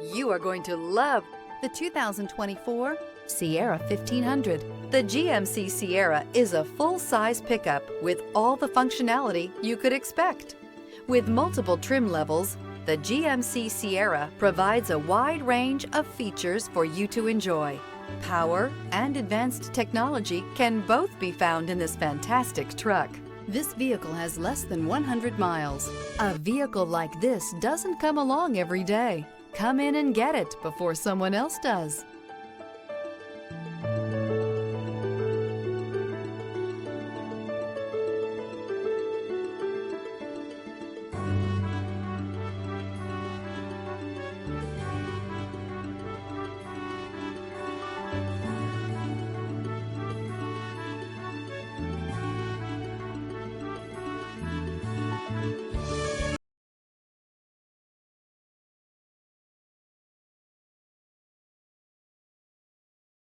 You are going to love the 2024 Sierra 1500. The GMC Sierra is a full-size pickup with all the functionality you could expect. With multiple trim levels, the GMC Sierra provides a wide range of features for you to enjoy. Power and advanced technology can both be found in this fantastic truck. This vehicle has less than 100 miles. A vehicle like this doesn't come along every day. Come in and get it before someone else does.